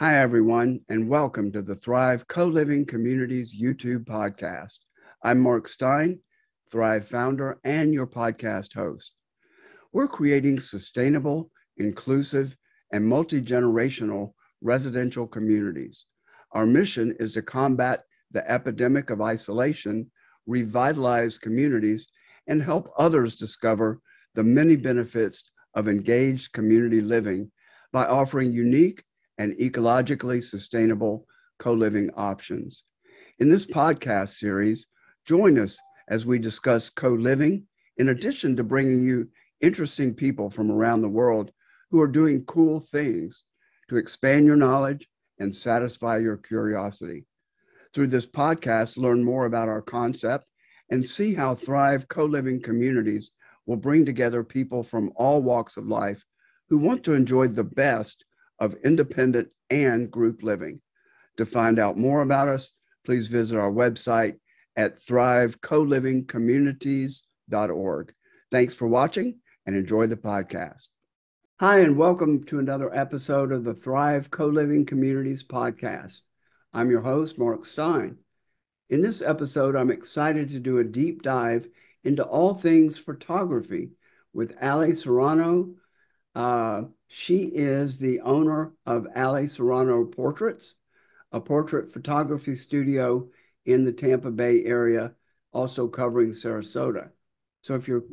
Hi, everyone, and welcome to the Thrive Co-Living Communities YouTube podcast. I'm Mark Stein, Thrive founder and your podcast host. We're creating sustainable, inclusive, and multi-generational residential communities. Our mission is to combat the epidemic of isolation, revitalize communities, and help others discover the many benefits of engaged community living by offering unique and ecologically sustainable co-living options. In this podcast series, join us as we discuss co-living, in addition to bringing you interesting people from around the world who are doing cool things to expand your knowledge and satisfy your curiosity. Through this podcast, learn more about our concept and see how Thrive co-living communities will bring together people from all walks of life who want to enjoy the best of independent and group living. To find out more about us, please visit our website at thrivecolivingcommunities.org. Thanks for watching and enjoy the podcast. Hi, and welcome to another episode of the Thrive Co-Living Communities podcast. I'm your host, Mark Stein. In this episode, I'm excited to do a deep dive into all things photography with Ali Serrano. She is the owner of Ali Serrano Portraits, a portrait photography studio in the Tampa Bay area, also covering Sarasota. So if you're,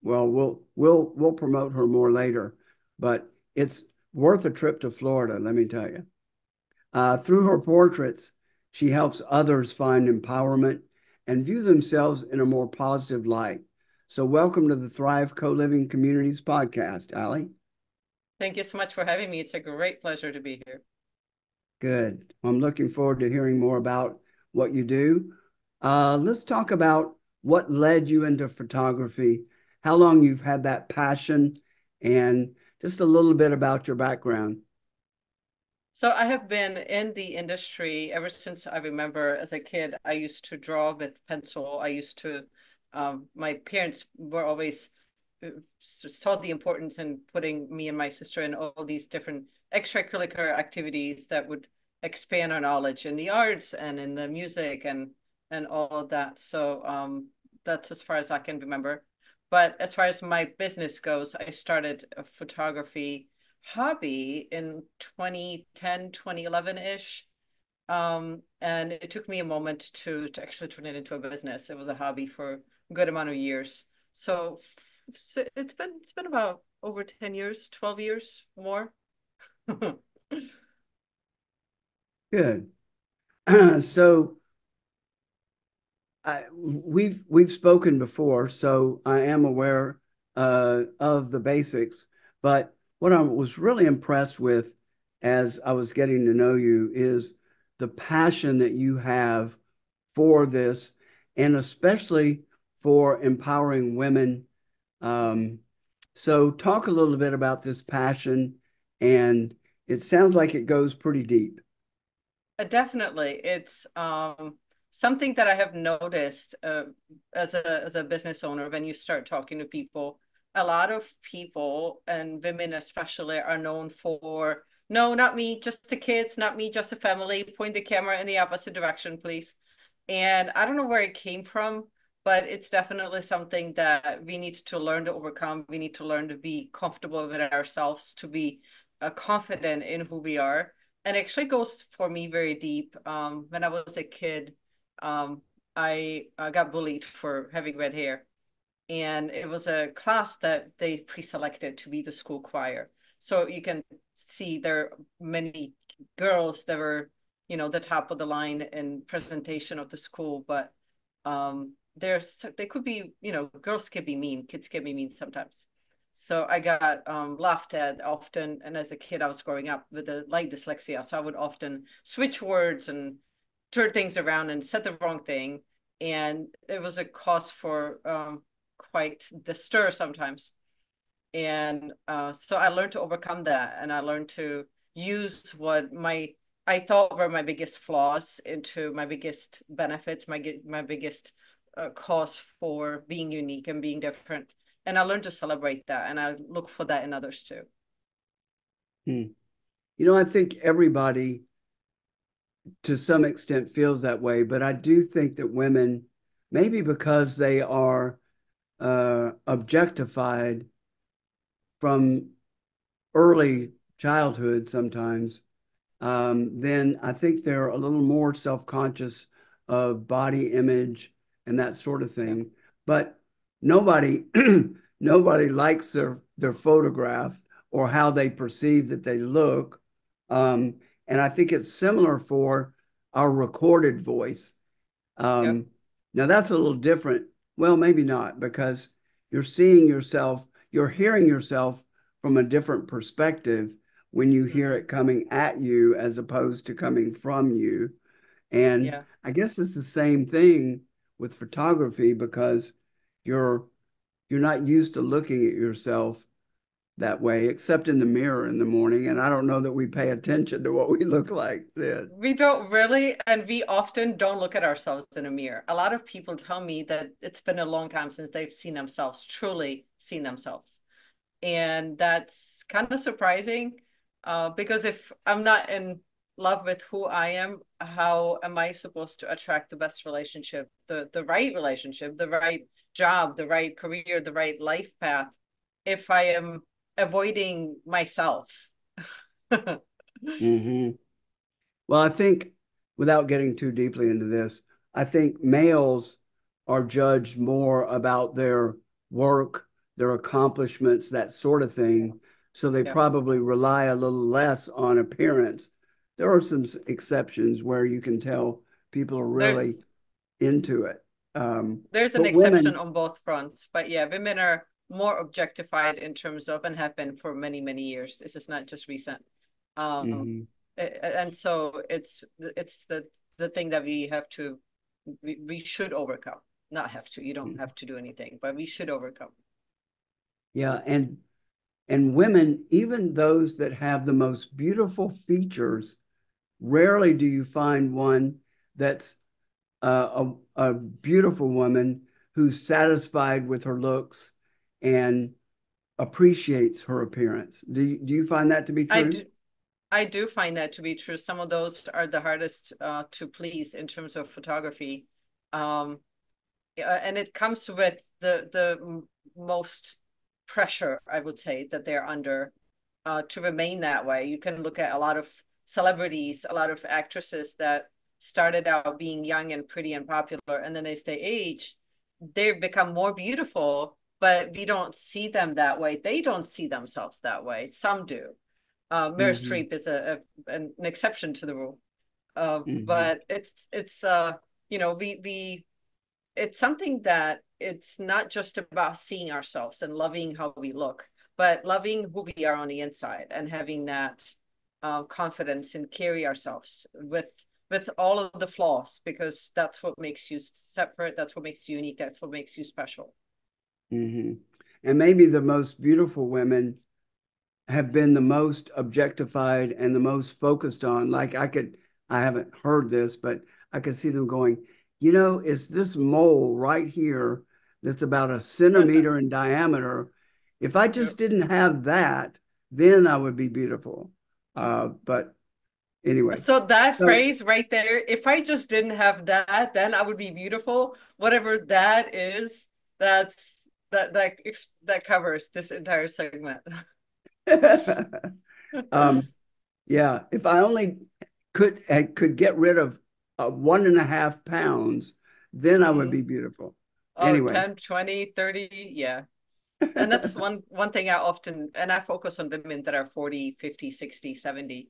well, we'll promote her more later, but it's worth a trip to Florida, let me tell you. Through her portraits, she helps others find empowerment and view themselves in a more positive light. So welcome to the Thrive Co-Living Communities podcast, Ali. Thank you so much for having me. It's a great pleasure to be here. Good. I'm looking forward to hearing more about what you do. Let's talk about what led you into photography, how long you've had that passion, and just a little bit about your background. So I have been in the industry ever since I remember as a kid. I used to draw with pencil. My parents were always saw the importance in putting me and my sister in all these different extracurricular activities that would expand our knowledge in the arts and in the music and all of that. So that's as far as I can remember. But as far as my business goes, I started a photography hobby in 2010, 2011-ish. And it took me a moment to actually turn it into a business. It was a hobby for a good amount of years. So it's been about over 10 years, 12 years more. Good. So we've spoken before, so I am aware of the basics. But what I was really impressed with as I was getting to know you is the passion that you have for this, and especially for empowering women. Um, so talk a little bit about this passion, and it sounds like it goes pretty deep. Definitely. It's something that I have noticed as a business owner when you start talking to people. A lot of people and women especially are known for, no, not me, just the kids, not me, just the family. Point the camera in the opposite direction, please. And I don't know where it came from, but it's definitely something that we need to learn to overcome. We need to learn to be comfortable with ourselves, to be confident in who we are, and it actually goes for me very deep. When I was a kid, um, I got bullied for having red hair, and it was a class that they pre-selected to be the school choir. So you can see there are many girls that were, the top of the line in presentation of the school, but they could be, girls can be mean, kids can be mean sometimes. So I got laughed at often, and as a kid, I was growing up with a light dyslexia, so I would often switch words and turn things around and said the wrong thing, and it was a cause for quite the stir sometimes. And so I learned to overcome that, and I learned to use what I thought were my biggest flaws into my biggest benefits, my biggest cause for being unique and being different. And I learned to celebrate that, and I look for that in others too. Hmm. I think everybody to some extent feels that way, but I do think that women, maybe because they are objectified from early childhood sometimes, then I think they're a little more self-conscious of body image and that sort of Yeah. thing. But nobody nobody likes their photograph or how they perceive that they look. Um, and I think it's similar for our recorded voice. Yep. Um, Now that's a little different. Well, maybe not, because you're seeing yourself, you're hearing yourself from a different perspective when you hear Hmm. it coming at you as opposed to coming from you. And Yeah. I guess it's the same thing with photography because you're you're not used to looking at yourself that way, except in the mirror in the morning. And I don't know that we pay attention to what we look like then. We don't really, and we often don't look at ourselves in a mirror. A lot of people tell me that it's been a long time since they've seen themselves, truly seen themselves. And that's kind of surprising, because if I'm not in love with who I am, how am I supposed to attract the best relationship, the right relationship, the right job, the right career, the right life path, if I am avoiding myself? Mhm. Well, I think without getting too deeply into this, I think males are judged more about their work, their accomplishments, that sort of Yeah. thing. So they Yeah. probably rely a little less on appearance. There are some exceptions where you can tell people are really There's into it. Um, there's an but exception women, on both fronts, but yeah, women are more objectified in terms of, and have been for many, many years. This is not just recent. Um, mhm, and so it's the thing that we have to we should overcome. Not have to. You don't mhm. have to do anything, but we should overcome. Yeah, and women, even those that have the most beautiful features, rarely do you find one that's a beautiful woman who's satisfied with her looks and appreciates her appearance. Do you find that to be I true? do I do find that to be true. Some of those are the hardest to please in terms of photography. Um, and it comes with the most pressure, I would say, that they're under, to remain that way. You can look at a lot of celebrities, a lot of actresses that started out being young and pretty and popular, and then as they age, they've become more beautiful, but we don't see them that way. They don't see themselves that way. Some do. Meryl Hmm. Streep is an exception to the rule. Hmm. But it's we it's something that it's not just about seeing ourselves and loving how we look, but loving who we are on the inside and having that confidence and carry ourselves with all of the flaws, because that's what makes you separate. That's what makes you unique. That's what makes you special. Hmm. And maybe the most beautiful women have been the most objectified and the most focused on. Like I haven't heard this, but I could see them going, it's this mole right here that's about a centimeter in diameter. If I Yep. just didn't have that, then I would be beautiful. But anyway, So that so phrase right there, if I just didn't have that, then I would be beautiful. Whatever that is, that covers this entire segment. um, yeah, if I only could get rid of 1.5 pounds, then I would Hmm. be beautiful. Oh, Anyway. 10, 20, 30, yeah. And that's one thing I often, and I focus on women that are 40, 50, 60, 70.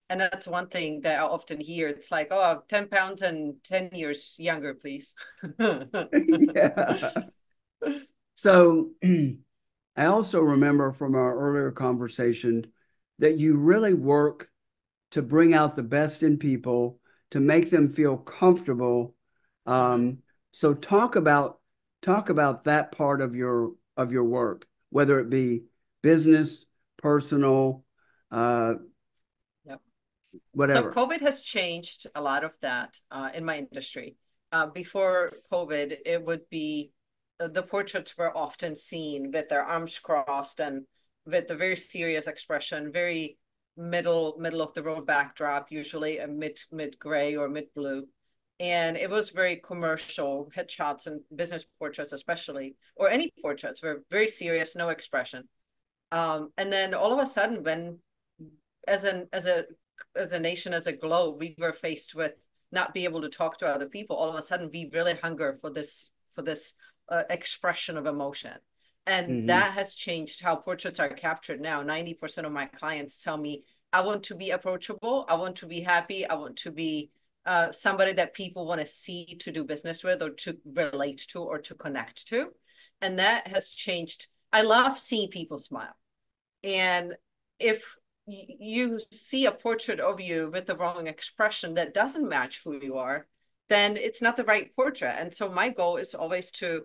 And that's one thing that I often hear. It's like, oh, 10 pounds and 10 years younger, please. Yeah. So I also remember from our earlier conversation that you really work to bring out the best in people, to make them feel comfortable. Hmm. Um, so talk about that part of your work, whether it be business, personal, uh, Yep. So whatever. COVID has changed a lot of that in my industry. Before COVID, it would be the portraits were often seen with their arms crossed and with a very serious expression, very middle of the road backdrop, usually a mid gray or mid blue. And it was very commercial. Headshots and business portraits, especially, or any portraits, were very serious, no expression. And then all of a sudden, when as a nation, as a globe, we were faced with not be able to talk to other people. All of a sudden, we really hunger for this expression of emotion. And Mm-hmm. that has changed how portraits are captured now. 90% of my clients tell me, I want to be approachable. I want to be happy. I want to be somebody that people want to see, to do business with, or to relate to, or to connect to. And that has changed. I love seeing people smile. And if you see a portrait of you with the wrong expression that doesn't match who you are, then it's not the right portrait. And so my goal is always to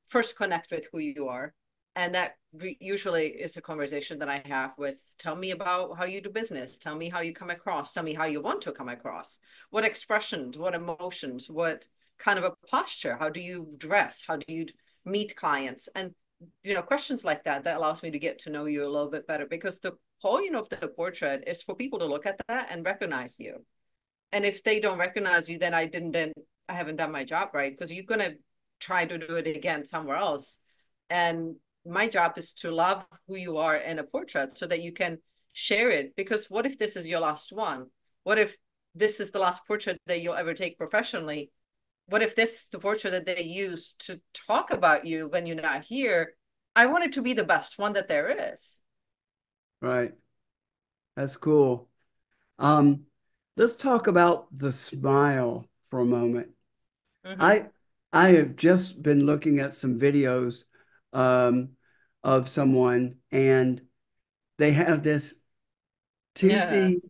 first connect with who you are. And that usually is a conversation that I have with, tell me about how you do business. Tell me how you come across. Tell me how you want to come across. What expressions, what emotions, what kind of a posture? How do you dress? How do you meet clients? And questions like that allows me to get to know you a little bit better, because the point of the portrait is for people to look at that and recognize you. And if they don't recognize you, then I haven't done my job right, because you're going to try to do it again somewhere else. And my job is to love who you are in a portrait so that you can share it. Because what if this is your last one? What if this is the last portrait that you'll ever take professionally? What if this is the portrait that they use to talk about you when you're not here? I want it to be the best one that there is. Right. That's cool. Um, let's talk about the smile for a moment. Mm-hmm. I I have just been looking at some videos um, of someone, and they have this Yeah. toothy,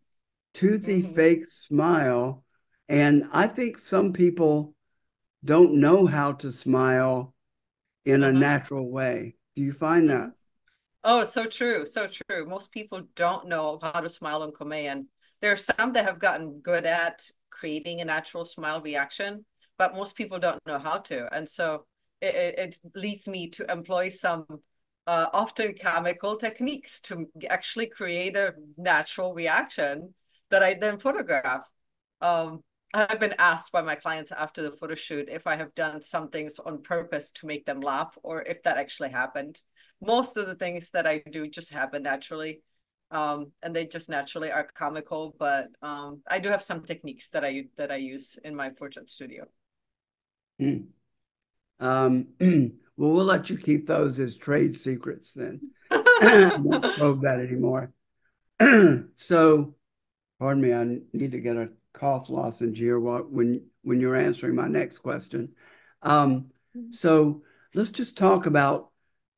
toothy Mm-hmm. fake smile. And I think some people don't know how to smile in a Uh-huh. natural way. Do you find Mm-hmm. that? Oh, so true. So true. Most people don't know how to smile on command. There are some that have gotten good at creating a natural smile reaction, but most people don't know how to. And so it leads me to employ some often comical techniques to actually create a natural reaction that I then photograph. Um, I've been asked by my clients after the photo shoot if I have done some things on purpose to make them laugh, or if that actually happened. Most of the things that I do just happen naturally. And they just naturally are comical, but I do have some techniques that I use in my portrait studio. Hmm. Well, we'll let you keep those as trade secrets then. I won't probe that anymore. So, pardon me, I need to get a cough lozenge here when you're answering my next question. Um, so let's just talk about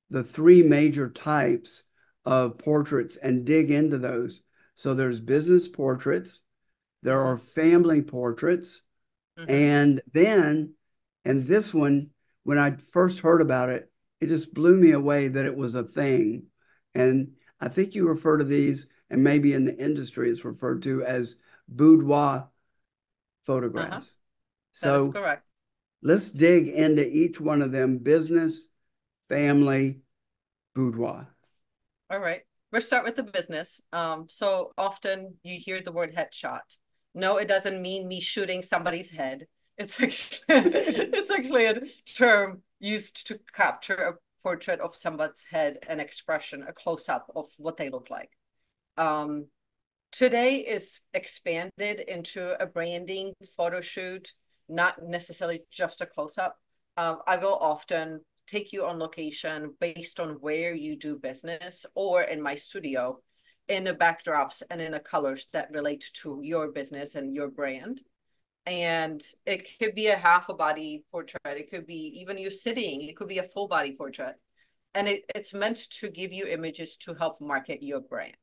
the three major types of portraits and dig into those. So there's business portraits, there Mm-hmm. are family portraits, Mm-hmm. and then, and this one, when I first heard about it, it just blew me away that it was a thing. And I think you refer to these, and maybe in the industry it's referred to as boudoir Uh-huh. photographs. That is So correct. let's dig into each one of them: business, family, boudoir. All right. We'll start with the business. So often you hear the word headshot. No, it doesn't mean me shooting somebody's head. It's actually it's actually a term used to capture a portrait of somebody's head, an expression, a close-up of what they look like. Um, Today is expanded into a branding photo shoot, not necessarily just a close-up. I will often take you on location based on where you do business, or in my studio, in the backdrops and in the colors that relate to your business and your brand. And it could be a half a body portrait. It could be even you sitting. It could be a full body portrait. And it's meant to give you images to help market your brand.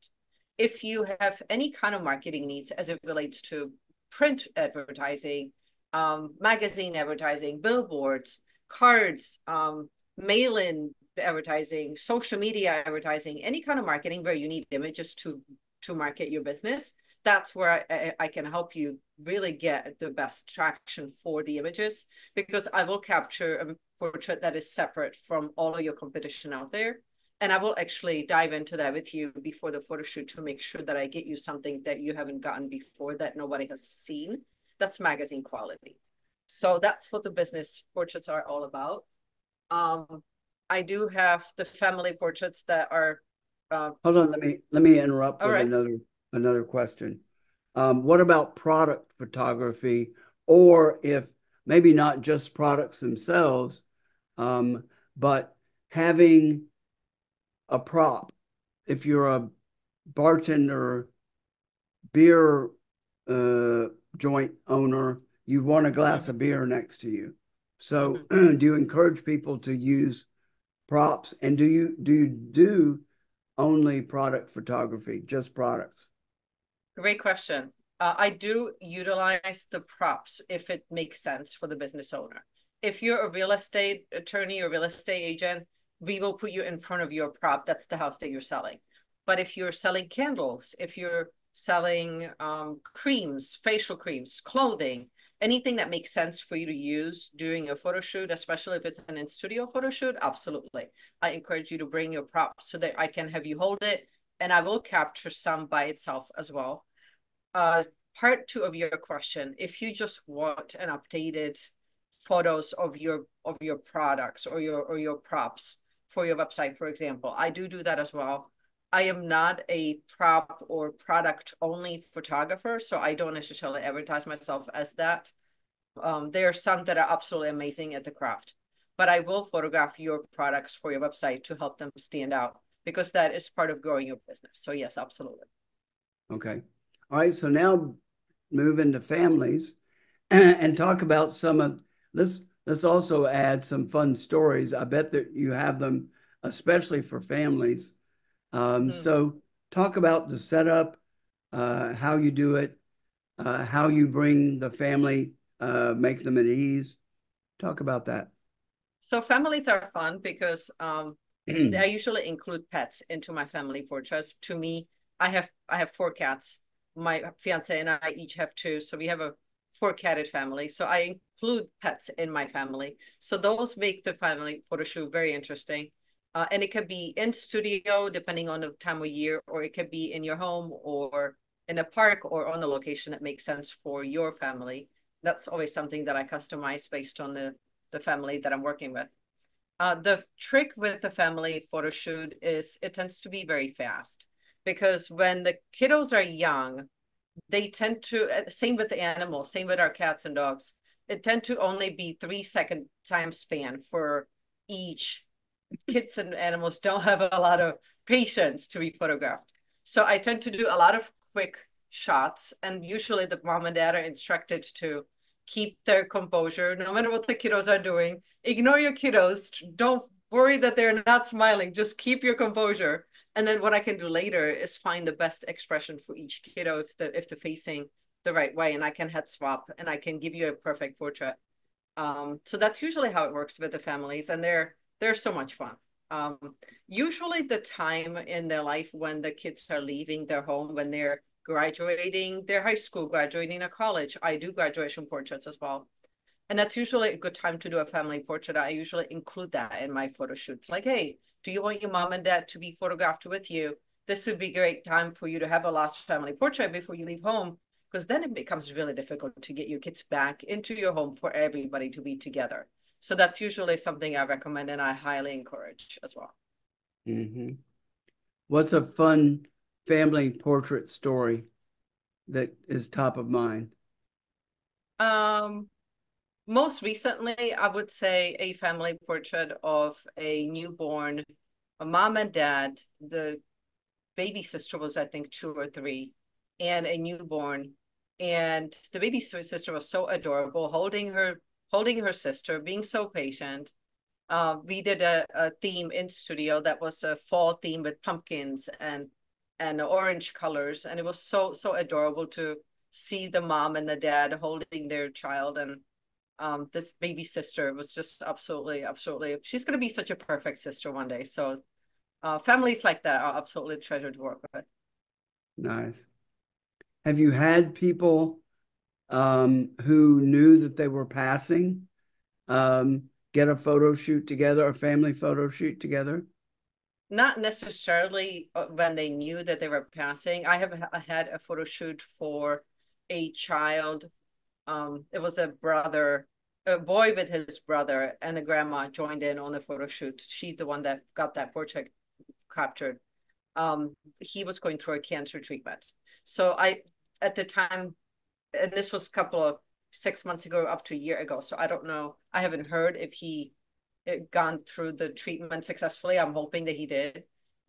If you have any kind of marketing needs as it relates to print advertising, magazine advertising, billboards, cards, mail-in advertising, social media advertising, any kind of marketing where you need images to market your business, that's where I can help you really get the best traction for the images, because I will capture a portrait that is separate from all of your competition out there. And I will actually dive into that with you before the photo shoot to make sure that I get you something that you haven't gotten before that nobody has seen. That's magazine quality. So that's what the business portraits are all about. I do have the family portraits that are Hold on, let me interrupt all with right. another question. What about product photography, or if maybe not just products themselves, um, but having a prop? If you're a bartender, beer uh, joint owner, you want a glass Mm-hmm, of beer next to you. So, mm-hmm. do you encourage people to use props? And do you do only product photography, just products? Great question. I do utilize the props if it makes sense for the business owner. If you're a real estate attorney or real estate agent, we will put you in front of your prop. That's the house that you're selling. But if you're selling candles, if you're selling creams, facial creams, clothing, anything that makes sense for you to use during a photo shoot, especially if it's an in-studio photo shoot, absolutely. I encourage you to bring your props so that I can have you hold it, and I will capture some by itself as well. uh, Part two of your question, if you just want an updated photos of your products or your props for your website, for example, I do that as well. I am not a prop or product only photographer, so I don't necessarily advertise myself as that. There are some that are absolutely amazing at the craft, but I will photograph your products for your website to help them stand out because that is part of growing your business. So yes, absolutely. Okay. All right. So now move into families and talk about some of let's also add some fun stories. I bet that you have them, especially for families. Mhm. So talk about the setup, how you do it, how you bring the family, make them at ease. Talk about that. So families are fun because I usually include pets into my family portraits. To me, I have four cats. My fiance and I each have two, so we have a four catted family. So I include pets in my family. So those make the family photo shoot very interesting. And it could be in studio, depending on the time of year, or it could be in your home or in a park or on a location that makes sense for your family. That's always something that I customize based on the family that I'm working with. The trick with the family photo shoot is it tends to be very fast because when the kiddos are young, they tend to, same with the animals, same with our cats and dogs, it tend to only be 3 second time span for each. Kids and animals don't have a lot of patience to be photographed. So I tend to do a lot of quick shots, and usually the mom and dad are instructed to keep their composure no matter what the kiddos are doing. Ignore your kiddos. Don't worry that they're not smiling. Just keep your composure. And then what I can do later is find the best expression for each kiddo if they're facing the right way, and I can head swap and I can give you a perfect portrait. So that's usually how it works with the families, and they're so much fun. Um, Usually the time in their life when the kids are leaving their home, when they're graduating their high school, graduating their college, I do graduation portraits as well. And that's usually a good time to do a family portrait. I usually include that in my photo shoots. Like, hey, do you want your mom and dad to be photographed with you? This would be a great time for you to have a last family portrait before you leave home, because then it becomes really difficult to get your kids back into your home for everybody to be together. So that's usually something I recommend and I highly encourage as well. Mhm. What's a fun family portrait story that is top of mind? Um, Most recently, I would say a family portrait of a newborn, a mom and dad. The baby sister was, I think, 2 or 3, and a newborn. And the baby sister was so adorable, holding her sister, being so patient. We did a theme in studio that was a fall theme with pumpkins and orange colors, and it was so adorable to see the mom and the dad holding their child. And this baby sister was just absolutely. She's gonna be such a perfect sister one day. So families like that are absolutely a treasure to work with. Nice. Have you had people who knew that they were passing get a photo shoot together, a family photo shoot together? not necessarily when they knew that they were passing. I had a photo shoot for a child. It was a boy with his brother, and the grandma joined in on the photo shoot. She's the one that got that portrait captured. He was going through a cancer treatment. So at the time, and this was a couple of 6 months ago, up to a year ago. So I don't know. I haven't heard if he gone through the treatment successfully. I'm hoping that he did.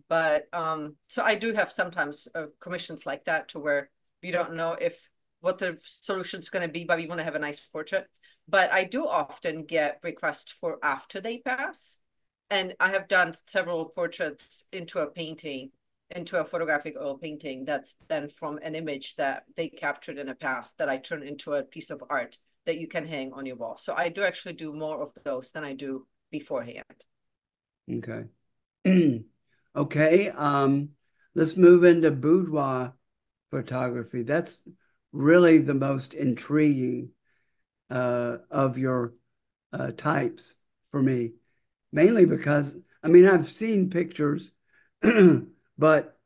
But so I do have sometimes commissions like that to where we don't know if what the solution's going to be, but we want to have a nice portrait. But I do often get requests for after they pass. And I have done several portraits into a painting, into a photographic oil painting that's then from an image that they captured in the past that I turn into a piece of art that you can hang on your wall. So I do actually do more of those than I do beforehand. Okay. Okay. Let's move into boudoir photography. That's really the most intriguing of your types for me, mainly because, I mean, I've seen pictures, but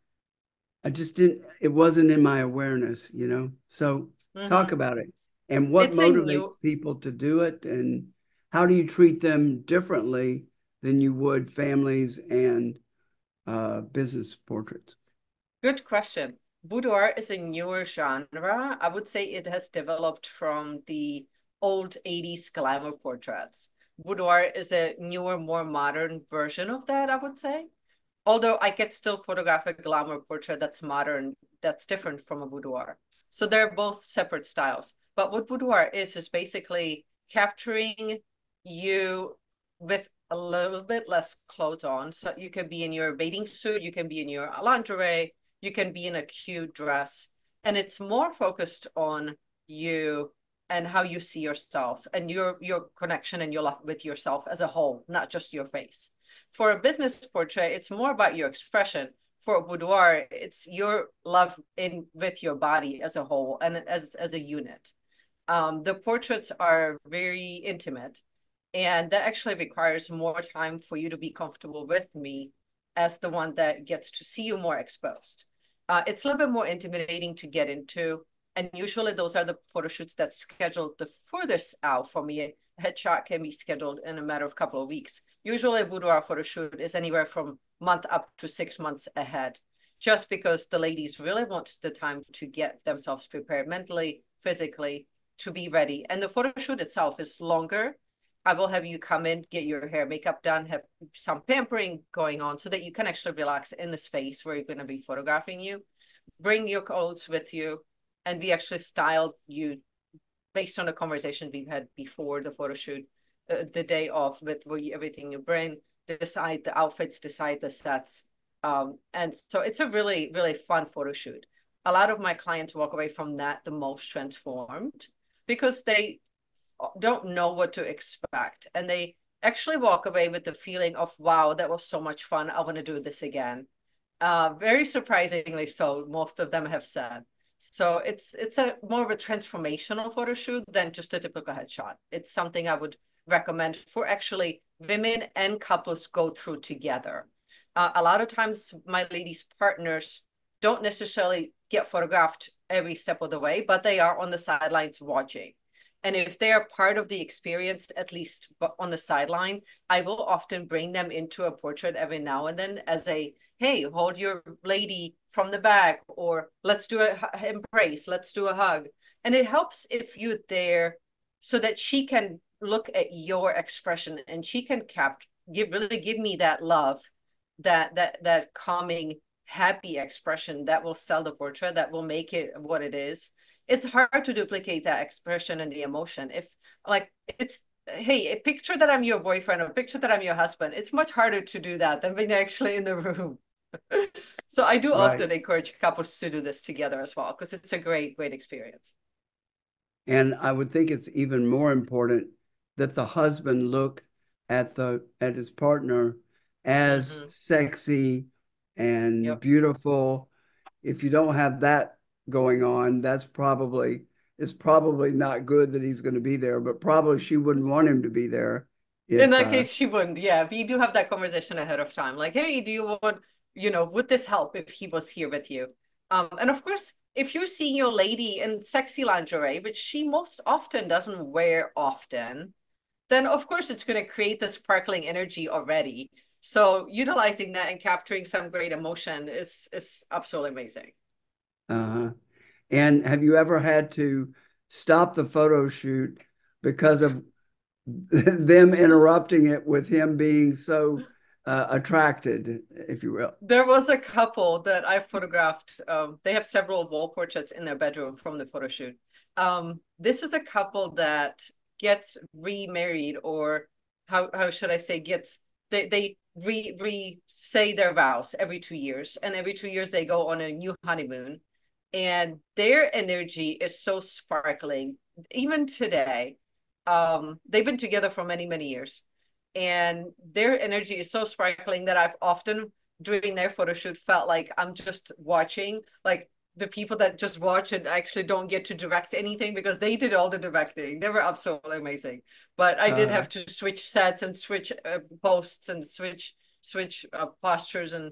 I just didn't, it wasn't in my awareness, you know? So talk Mm-hmm. about it and what It's a motivates new, people to do it, and how do you treat them differently than you would families and business portraits? good question. Boudoir is a newer genre. I would say it has developed from the old 80s glamour portraits. Boudoir is a newer, more modern version of that, I would say. Although I get still photograph a glamour portrait that's modern, that's different from a boudoir. So they're both separate styles. But what boudoir is basically capturing you with a little bit less clothes on. So you can be in your bathing suit, you can be in your lingerie, you can be in a cute dress. And it's more focused on you and how you see yourself and your connection and your love with yourself as a whole, not just your face. For a business portrait, it's more about your expression. For a boudoir, it's your love in with your body as a whole and as a unit. The portraits are very intimate, and that actually requires more time for you to be comfortable with me as the one that gets to see you more exposed. It's a little bit more intimidating to get into, and usually those are the photo shoots that's scheduled the furthest out for me. A headshot can be scheduled in a matter of a couple of weeks. Usually a boudoir photo shoot is anywhere from month up to 6 months ahead, just because the ladies really want the time to get themselves prepared mentally, physically, to be ready. And the photo shoot itself is longer. I will have you come in, get your hair, makeup done, have some pampering going on so that you can actually relax in the space where you're going to be photographing you. Bring your clothes with you, and we actually styled you based on the conversation we've had before the photo shoot, the day off with everything you bring, decide the outfits, decide the sets. And so it's a really, really fun photo shoot. A lot of my clients walk away from that the most transformed because they don't know what to expect. And they actually walk away with the feeling of, wow, that was so much fun. I want to do this again. Very surprisingly so, most of them have said. So it's a more of a transformational photo shoot than just a typical headshot. It's something I would recommend for actually women and couples go through together. A lot of times my ladies' partners don't necessarily get photographed every step of the way, but they are on the sidelines watching. And if they are part of the experience, at least on the sideline, I will often bring them into a portrait every now and then as a, hey, hold your lady from the back, or let's do a embrace, let's do a hug. And it helps if you're there so that she can look at your expression and she can really give me that love, that calming, happy expression that will sell the portrait, that will make it what it is. It's hard to duplicate that expression and the emotion. If like it's, hey, a picture that I'm your boyfriend or a picture that I'm your husband, it's much harder to do that than being actually in the room. So I do Right. often encourage couples to do this together as well, because it's a great, great experience. And I would think it's even more important that the husband look at his partner as Mm-hmm. sexy and Yep. beautiful. If you don't have that going on, it's probably not good that he's going to be there, but probably she wouldn't want him to be there In if that case, she wouldn't. Yeah, we do have that conversation ahead of time. Like, hey, do you want, would this help if he was here with you? And of course, if you're seeing your lady in sexy lingerie, which she most often doesn't wear often, then of course it's going to create this sparkling energy already. So utilizing that and capturing some great emotion is absolutely amazing. uh, and have you ever had to stop the photo shoot because of them interrupting it with him being so attracted, if you will? There was a couple that I photographed. They have several wall portraits in their bedroom from the photo shoot. This is a couple that gets remarried, or how should I say, gets they re say their vows every 2 years, and every 2 years they go on a new honeymoon, and their energy is so sparkling. Even today, they've been together for many, many years, and their energy is so sparkling that I've often during their photo shoot felt like I'm just watching, like the people that just watch and actually don't get to direct anything because they did all the directing. They were absolutely amazing. But I did Uh, have to switch sets and switch posts and switch postures, and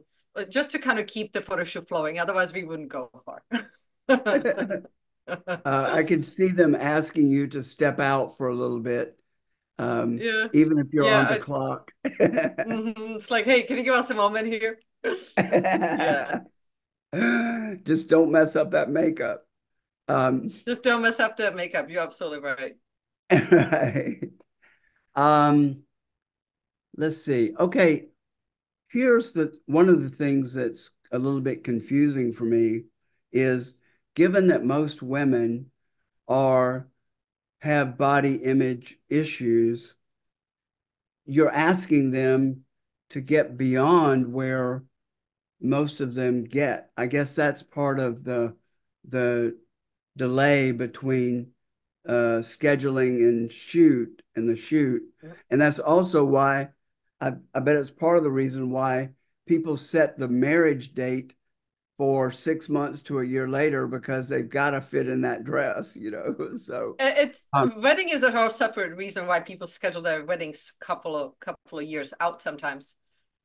just to kind of keep the photo shoot flowing. Otherwise, we wouldn't go far. I can see them asking you to step out for a little bit, Yeah, even if you're on the yeah. clock. It's like, hey, can you give us a moment here? Yeah, Just don't mess up that makeup. Um, just don't mess up the makeup. You're absolutely right. right. Um, let's see. Okay, here's the one of the things that's a little bit confusing for me is given that most women are have body image issues, you're asking them to get beyond where most of them get. I guess that's part of the delay between scheduling and the shoot. Yep. And that's also why I bet it's part of the reason why people set the marriage date for 6 months to a year later because they've got to fit in that dress, you know. So It's um, wedding is a whole separate reason why people schedule their weddings couple of years out sometimes.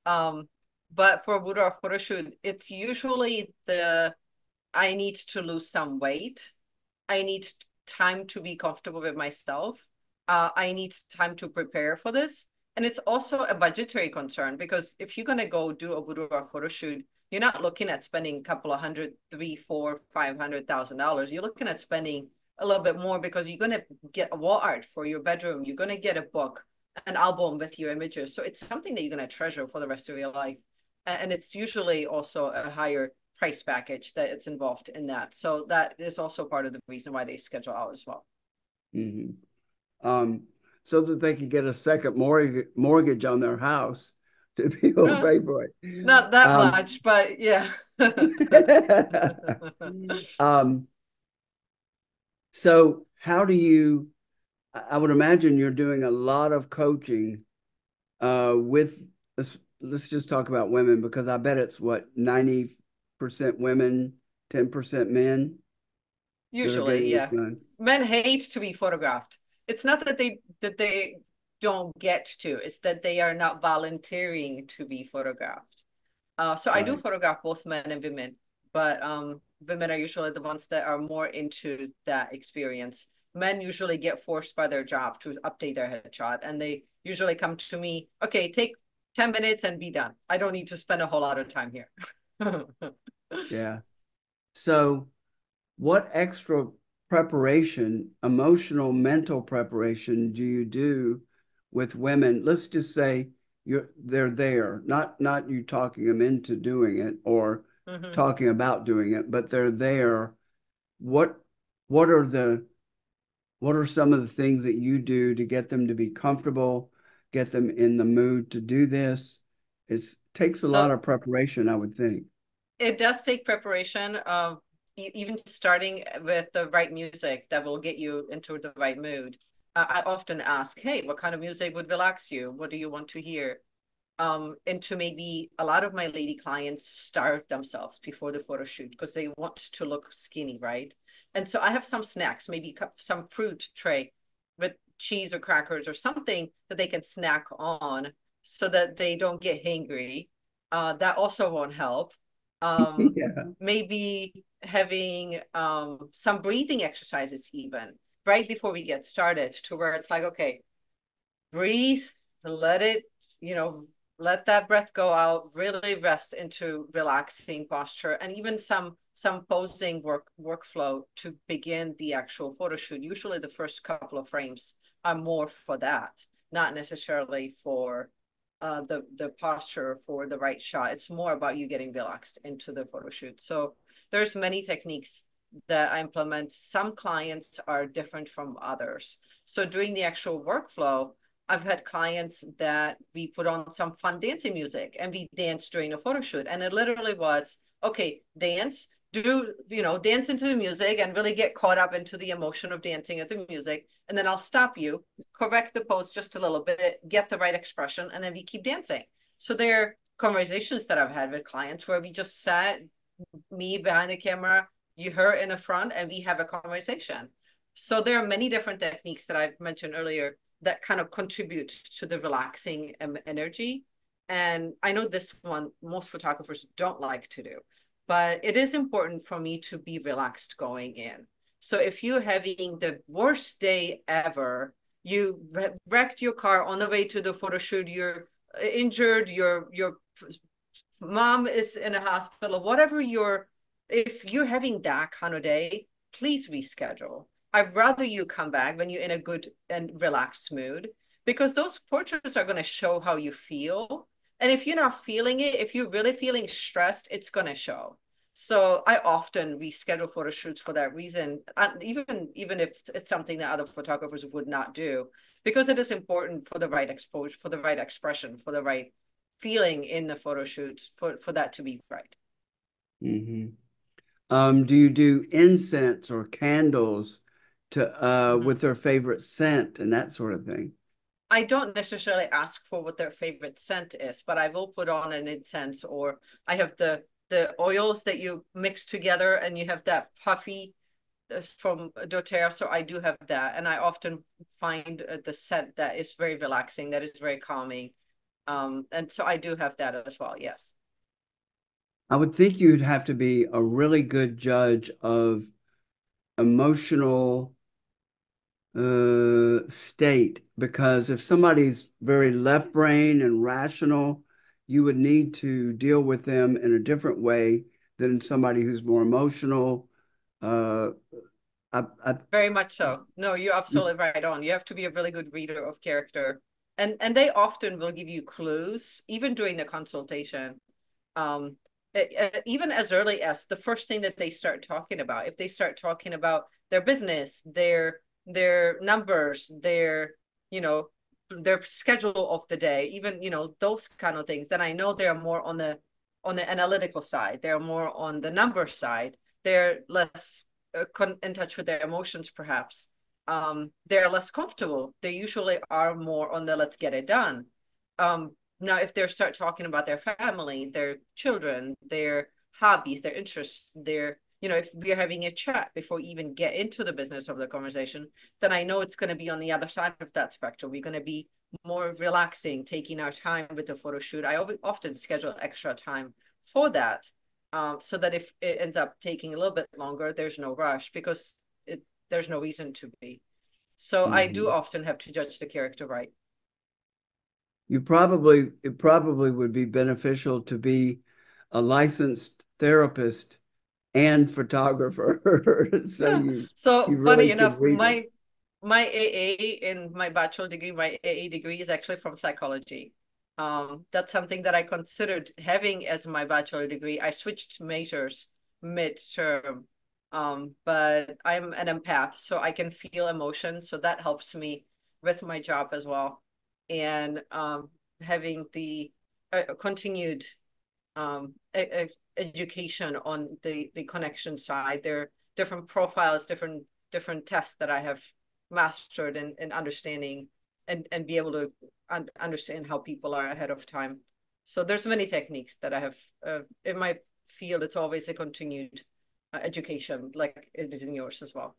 Um, but for Buddha or photo shoot, it's usually the I need to lose some weight. I need time to be comfortable with myself. I need time to prepare for this. And it's also a budgetary concern because if you're gonna go do a boudoir photo shoot, you're not looking at spending a couple of hundred, three, four, $500,000. You're looking at spending a little bit more because you're gonna get a wall art for your bedroom. You're gonna get a book, an album with your images. So it's something that you're gonna treasure for the rest of your life. And it's usually also a higher price package that it's involved in that. So that is also part of the reason why they schedule out as well. mhm. um, so that they could get a second mortgage on their house to be able to Uh, pay for it. Not that Um, much, but yeah. um, so how do you, I would imagine you're doing a lot of coaching with, let's just talk about women because I bet it's what, 90% women, 10% men that are Usually, getting this yeah. done. Men hate to be photographed. It's not that they don't get to, it's that they are not volunteering to be photographed. So I do Right. photograph both men and women, but women are usually the ones that are more into that experience. Men usually get forced by their job to update their headshot, and they usually come to me, okay, take 10 minutes and be done. I don't need to spend a whole lot of time here. Yeah. So what extra preparation, emotional, mental preparation do you do with women? Let's just say they're there, not you talking them into doing it or Mhm. talking about doing it, but they're there. What what are the what are some of the things that you do to get them to be comfortable, get them in the mood to do this? It takes a lot So of preparation, I would think. it does take preparation of even starting with the right music that will get you into the right mood. I often ask, hey, what kind of music would relax you? What do you want to hear? And to maybe a lot of my lady clients starve themselves before the photo shoot because they want to look skinny, right? And so I have some snacks, maybe some fruit tray with cheese or crackers or something that they can snack on so that they don't get hangry. That also won't help. Yeah. Maybe having some breathing exercises even right before we get started, to where it's like, okay, breathe, let it, you know, let that breath go out, really rest into relaxing posture, and even some posing workflow to begin the actual photo shoot. Usually the first couple of frames are more for that, not necessarily for the posture for the right shot. It's more about you getting relaxed into the photo shoot. So there's many techniques that I implement. Some clients are different from others. So during the actual workflow, I've had clients that we put on some fun dancing music and we danced during a photo shoot. And it literally was, okay, dance, dance into the music and really get caught up into the emotion of dancing at the music. And then I'll stop you, correct the pose just a little bit, get the right expression, and then we keep dancing. So there are conversations that I've had with clients where we just sat, me behind the camera, you her in the front, and we have a conversation. So there are many different techniques that I've mentioned earlier that kind of contribute to the relaxing energy. And I know this one most photographers don't like to do, but it is important for me to be relaxed going in. So if you're having the worst day ever, you wrecked your car on the way to the photo shoot, you're injured, your mom is in a hospital, whatever if you're having that kind of day, please reschedule. I'd rather you come back when you're in a good and relaxed mood, because those portraits are going to show how you feel. And if you're not feeling it, if you're really feeling stressed, it's going to show. So I often reschedule photo shoots for that reason, even if it's something that other photographers would not do, because it is important for the right exposure, for the right expression, for the right feeling in the photo shoot, for that to be right. Mm-hmm. Do you do incense or candles to with their favorite scent and that sort of thing? I don't necessarily ask for what their favorite scent is, but I will put on an incense, or I have the oils that you mix together and you have that puffy from doTERRA. So I do have that, and I often find the scent that is very relaxing, that is very calming. And so I do have that as well. Yes. I would think you'd have to be a really good judge of emotional state, because if somebody's very left brain and rational, you would need to deal with them in a different way than somebody who's more emotional. Uh, I, Very much so. No, you're absolutely right on. You have to be a really good reader of character. And they often will give you clues, even during the consultation. Um, Even as early as the first thing that they start talking about. If they start talking about their business, their numbers, you know, their schedule of the day, even, those kind of things, then I know they're more on the analytical side. They're more on the number side. They're less in touch with their emotions, perhaps. They're less comfortable. They usually are more on the let's get it done. Now, if they start talking about their family, their children, their hobbies, their interests, if we're having a chat before we even get into the business of the conversation, then I know it's going to be on the other side of that spectrum. We're going to be more relaxing, taking our time with the photo shoot. I often schedule extra time for that, so that if it ends up taking a little bit longer, there's no rush, because there's no reason to be. So I do Mhm. often have to judge the character right. It probably would be beneficial to be a licensed therapist and photographer, so Yeah. you So you funny really could enough, read it. my AA in my bachelor degree, my AA degree is actually from psychology. That's something that I considered having as my bachelor degree. I switched majors midterm, but I'm an empath, so I can feel emotions, so that helps me with my job as well. And having the continued um, education on the connection side. There are different profiles, different tests that I have mastered in understanding, and be able to understand how people are ahead of time. So there's many techniques that I have in my field. It's always a continued education, like it is in yours as well.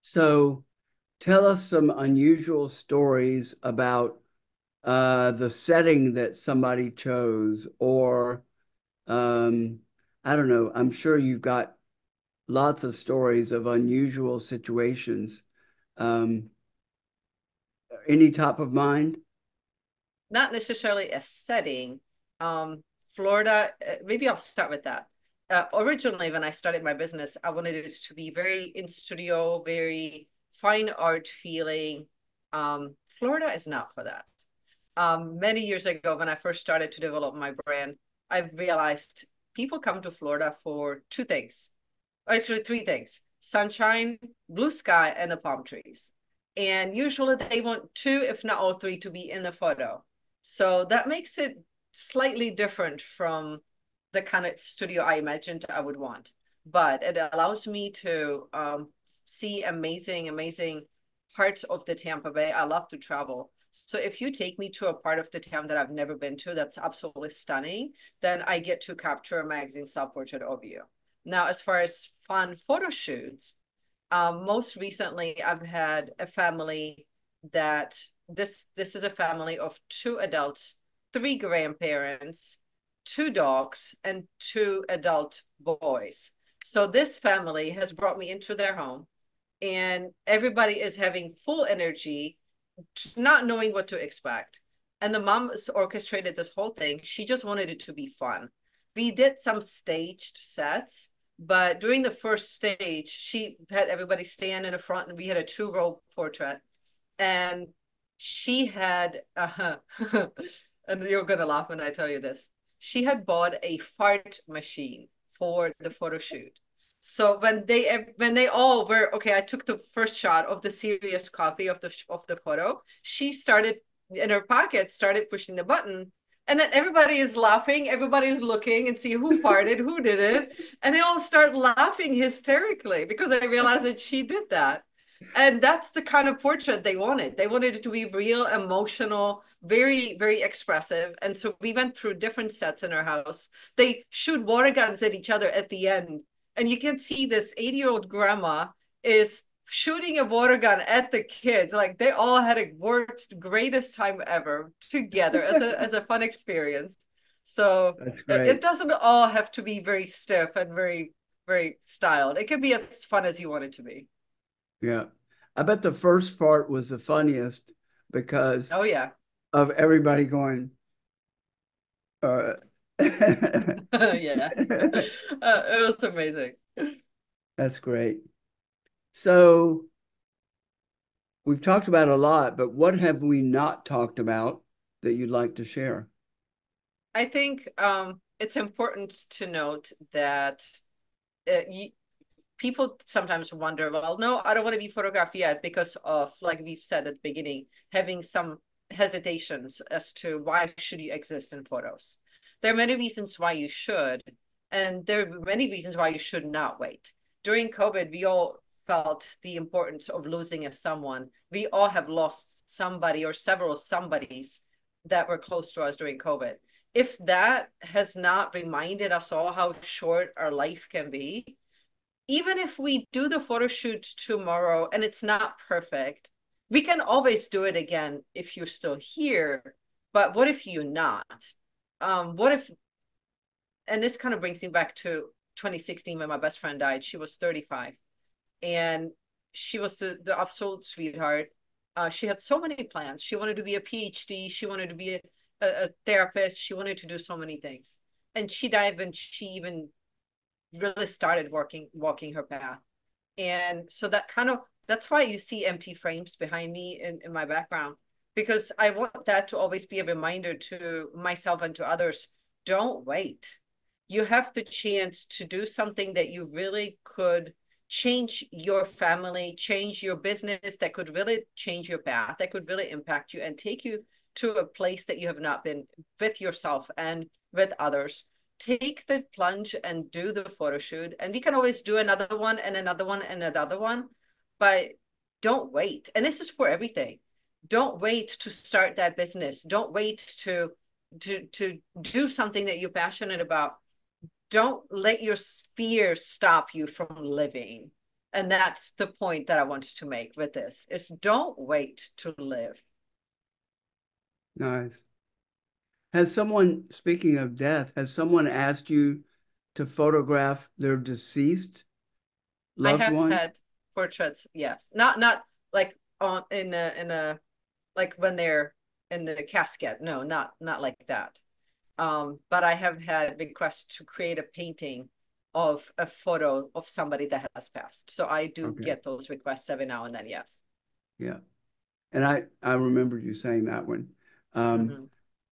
So tell us some unusual stories about the setting that somebody chose, or um, I don't know. I'm sure you've got lots of stories of unusual situations. Um, any top of mind? Not necessarily a setting. Florida, maybe I'll start with that. Originally, when I started my business, I wanted it to be very in studio, very fine art feeling. Florida is not for that. Many years ago, when I first started to develop my brand, I realized people come to Florida for two things, actually three things: sunshine, blue sky, and the palm trees. And usually they want two, if not all three, to be in the photo. So that makes it slightly different from the kind of studio I imagined I would want. But it allows me to see amazing, amazing parts of the Tampa Bay. I love to travel. So if you take me to a part of the town that I've never been to, that's absolutely stunning, then I get to capture a magazine style portrait of you. Now, as far as fun photo shoots, most recently I've had a family that this is a family of two adults, three grandparents, two dogs, and two adult boys. So this family has brought me into their home, and everybody is having full energy, not knowing what to expect. And the mom orchestrated this whole thing. She just wanted it to be fun. We did some staged sets, but during the first stage, she had everybody stand in the front, and we had a two-row portrait. And she had, and you're gonna laugh when I tell you this. She had bought a fart machine for the photo shoot. So when they all were okay, I took the first shot of the serious copy of the photo. She started in her pocket, started pushing the button, and then everybody is laughing. Everybody is looking and see who farted, who did it, and they all start laughing hysterically because they realized that she did that. And that's the kind of portrait they wanted. They wanted it to be real, emotional, very, very expressive. And so we went through different sets in our house. They shoot water guns at each other at the end, and you can see this 80-year-old grandma is shooting a water gun at the kids. Like they all had a worst greatest time ever together as a fun experience. So That's it great. doesn't all have to be very stiff and very, very styled. It can be as fun as you want it to be. Yeah. I bet the first part was the funniest because Oh yeah. of everybody going, uh, Yeah. It was amazing. that's great. So we've talked about a lot, but what have we not talked about that you'd like to share? I think it's important to note that you, people sometimes wonder, well, no, I don't want to be photographed yet because of, like we've said at the beginning, having some hesitations as to why should you exist in photos. There are many reasons why you should, and there are many reasons why you should not wait. During COVID, we all felt the importance of losing a someone. We all have lost somebody or several somebodies that were close to us during COVID. If that has not reminded us all how short our life can be, even if we do the photo shoot tomorrow and it's not perfect, we can always do it again if you're still here. But what if you're not? What if, and this kind of brings me back to 2016 when my best friend died. She was 35, and she was the absolute sweetheart. She had so many plans. She wanted to be a PhD. She wanted to be a therapist. She wanted to do so many things. And she died when she even really started walking her path. And so that's why you see empty frames behind me in my background, because I want that to always be a reminder to myself and to others. Don't wait. You have the chance to do something that you really could change your family, change your business, that could really change your path, that could really impact you and take you to a place that you have not been with yourself and with others. Take the plunge and do the photo shoot. And we can always do another one and another one and another one, but don't wait. And this is for everything. Don't wait to start that business. Don't wait to do something that you're passionate about. Don't let your fear stop you from living. And that's the point that I wanted to make with this is don't wait to live. Nice. Has someone, speaking of death, has someone asked you to photograph their deceased I loved have one? had portraits, yes. Not like on in a like when they're in the casket. No, not like that. But I have had requests to create a painting of a photo of somebody that has passed. So I do Okay. get those requests every now and then, yes. Yeah. And I remember you saying that one. Um, Mm-hmm.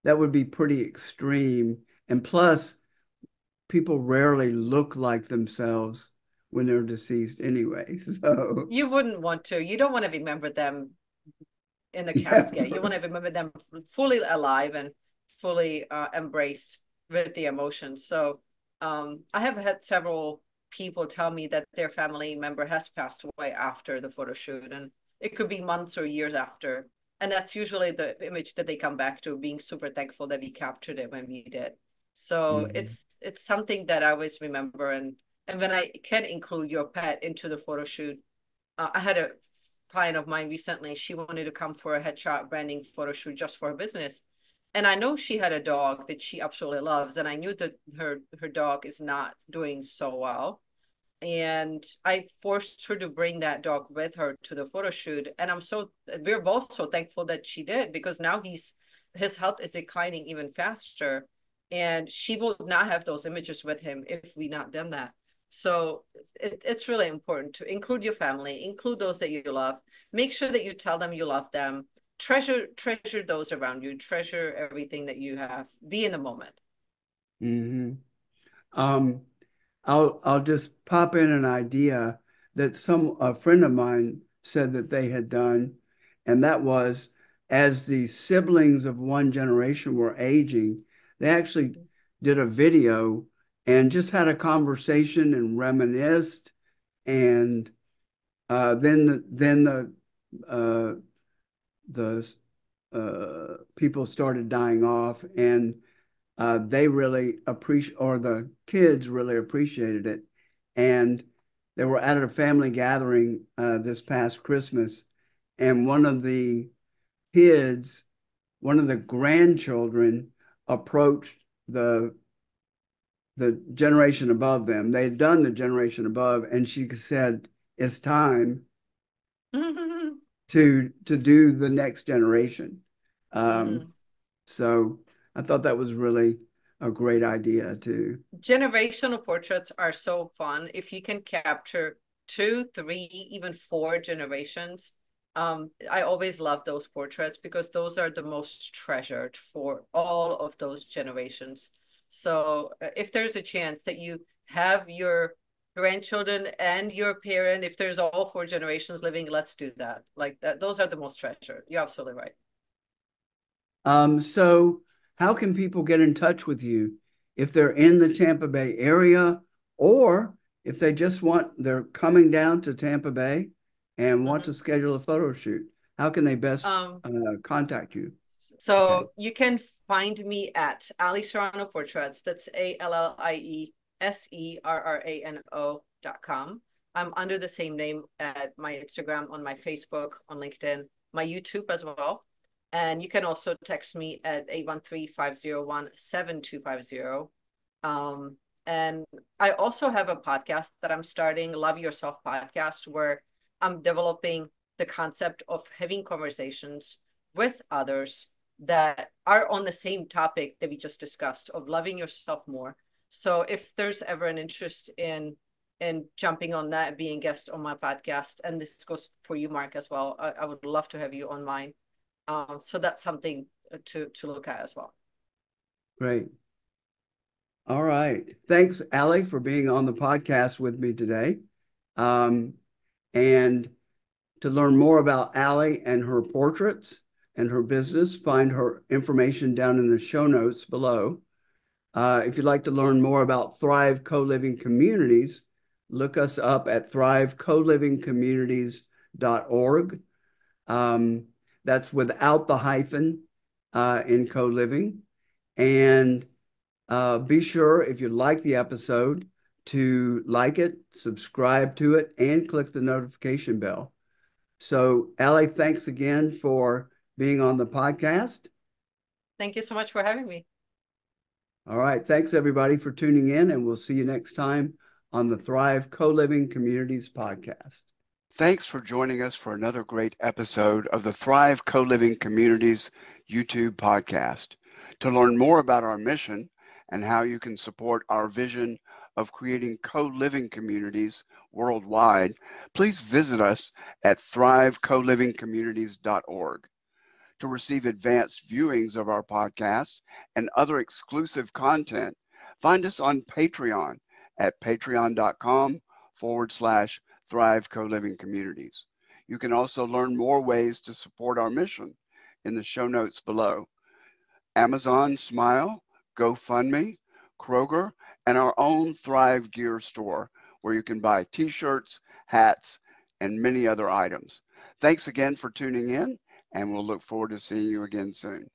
that would be pretty extreme. And plus, people rarely look like themselves when they're deceased anyway. So, You wouldn't want to. You don't want to remember them in the yeah. casket. You want to remember them fully alive and fully embraced with the emotions. So I have had several people tell me that their family member has passed away after the photo shoot, and it could be months or years after. And that's usually the image that they come back to, being super thankful that we captured it when we did. So Mhm. it's something that I always remember, and when I can include your pet into the photo shoot, I had a client of mine recently. She wanted to come for a headshot branding photo shoot just for her business. And I know she had a dog that she absolutely loves. And I knew that her dog is not doing so well. And I forced her to bring that dog with her to the photo shoot. And we're both so thankful that she did, because now his health is declining even faster. And she will not have those images with him if we not done that. So it's really important to include your family, include those that you love. Make sure that you tell them you love them. Treasure those around you. Treasure everything that you have. Be in the moment. Mhm. Um, I'll just pop in an idea that a friend of mine said that they had done, and that was as the siblings of one generation were aging, they actually did a video and just had a conversation and reminisced, and then uh, the people started dying off, and they really appreciate, or the kids really appreciated it. And they were at a family gathering this past Christmas, and kids, one of the grandchildren, approached the generation above them. They had done the generation above, and she said, "It's time to do the next generation." Um, Mm-hmm. so I thought that was really a great idea too. Generational portraits are so fun if you can capture two, three, even four generations. I always love those portraits because those are the most treasured for all of those generations. So if there's a chance that you have your grandchildren and your parent, if there's all four generations living, let's do that. Like that, those are the most treasured. You're absolutely right. So how can people get in touch with you if they're in the Tampa Bay area, or if they're coming down to Tampa Bay and want to Mhm. schedule a photo shoot? How can they best Um, contact you? Okay, So you can find me at Ali Serrano Portraits. That's ALLIESERRANO.com. I'm under the same name at my Instagram, on my Facebook, on LinkedIn, my YouTube as well. And you can also text me at 813-501-7250. And I also have a podcast that I'm starting, Love Yourself Podcast, where I'm developing the concept of having conversations with others that are on the same topic that we just discussed, of loving yourself more. So if there's ever an interest in jumping on that, being a guest on my podcast, and this goes for you, Mark, as well, I would love to have you on mine. So that's something to look at as well. great. All right. Thanks, Allie, for being on the podcast with me today. Um, and to learn more about Allie and her portraits and her business, find her information down in the show notes below. If you'd like to learn more about Thrive Co-Living Communities, look us up at thrivecolivingcommunities.org. Um, that's without the hyphen in co-living. And be sure, if you like the episode, to like it, subscribe to it, and click the notification bell. So, Allie, thanks again for being on the podcast. Thank you so much for having me. All right. Thanks, everybody, for tuning in, and we'll see you next time on the Thrive Co-Living Communities podcast. Thanks for joining us for another great episode of the Thrive Co-Living Communities YouTube podcast. To learn more about our mission and how you can support our vision of creating co-living communities worldwide, please visit us at thrivecolivingcommunities.org. To receive advanced viewings of our podcast and other exclusive content, find us on Patreon at patreon.com/Thrive Co-Living Communities. You can also learn more ways to support our mission in the show notes below. Amazon Smile, GoFundMe, Kroger, and our own Thrive Gear store, where you can buy t-shirts, hats, and many other items. Thanks again for tuning in, and we'll look forward to seeing you again soon.